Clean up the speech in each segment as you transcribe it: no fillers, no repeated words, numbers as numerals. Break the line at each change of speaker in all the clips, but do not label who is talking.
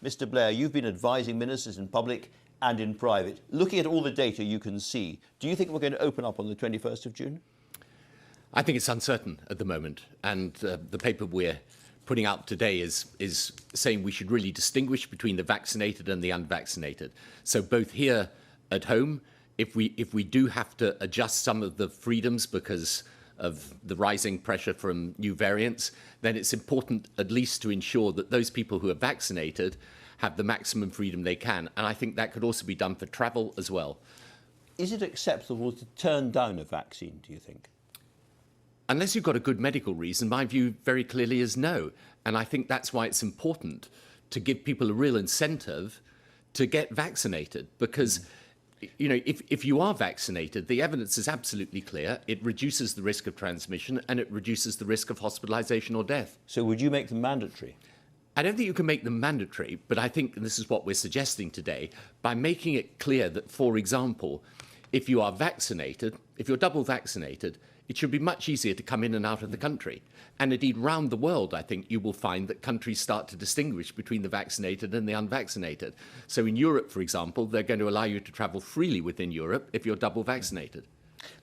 Mr. Blair, you've been advising ministers in public and in private. Looking at all the data you can see, do you think we're going to open up on the 21st of June?
I think it's uncertain at the moment, and the paper we're putting out today is saying we should really distinguish between the vaccinated and the unvaccinated. So both here at home, if we do have to adjust some of the freedoms because of the rising pressure from new variants, then it's important at least to ensure that those people who are vaccinated have the maximum freedom they can. And I think that could also be done for travel as well.
Is it acceptable to turn down a vaccine, do you think?
Unless you've got a good medical reason, my view very clearly is no. And I think that's why it's important to give people a real incentive to get vaccinated. Because, you know, if you are vaccinated, the evidence is absolutely clear. It reduces the risk of transmission and it reduces the risk of hospitalization or death.
So would you make them mandatory?
I don't think you can make them mandatory, but I think, and this is what we're suggesting today, by making it clear that, for example, if you are vaccinated, if you're double vaccinated, it should be much easier to come in and out of the country. And indeed, round the world, I think you will find that countries start to distinguish between the vaccinated and the unvaccinated. So in Europe, for example, they're going to allow you to travel freely within Europe if you're double vaccinated.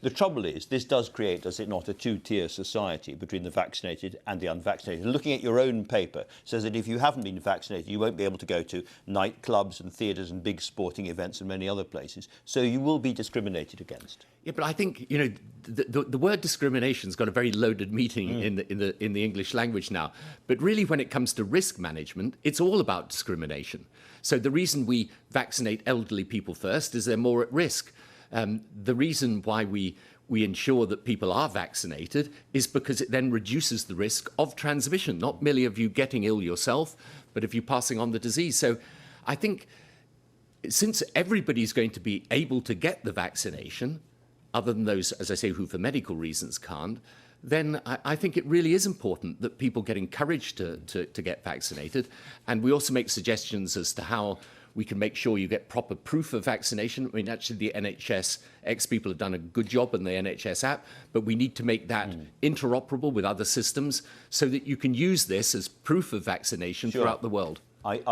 The trouble is, this does create, does it not, a two-tier society between the vaccinated and the unvaccinated. Looking at your own paper says that if you haven't been vaccinated, you won't be able to go to nightclubs and theatres and big sporting events and many other places. So you will be discriminated against.
Yeah, but I think, you know, the word discrimination's got a very loaded meaning in the English language now. But really, when it comes to risk management, it's all about discrimination. So the reason we vaccinate elderly people first is they're more at risk. The reason why we ensure that people are vaccinated is because it then reduces the risk of transmission, not merely of you getting ill yourself, but of you passing on the disease. So I think since everybody's going to be able to get the vaccination, other than those, as I say, who for medical reasons can't, then I think it really is important that people get encouraged to get vaccinated. And we also make suggestions as to how we can make sure you get proper proof of vaccination. I mean, actually, the NHS ex-people have done a good job in the NHS app, but we need to make that interoperable with other systems so that you can use this as proof of vaccination throughout the world.
I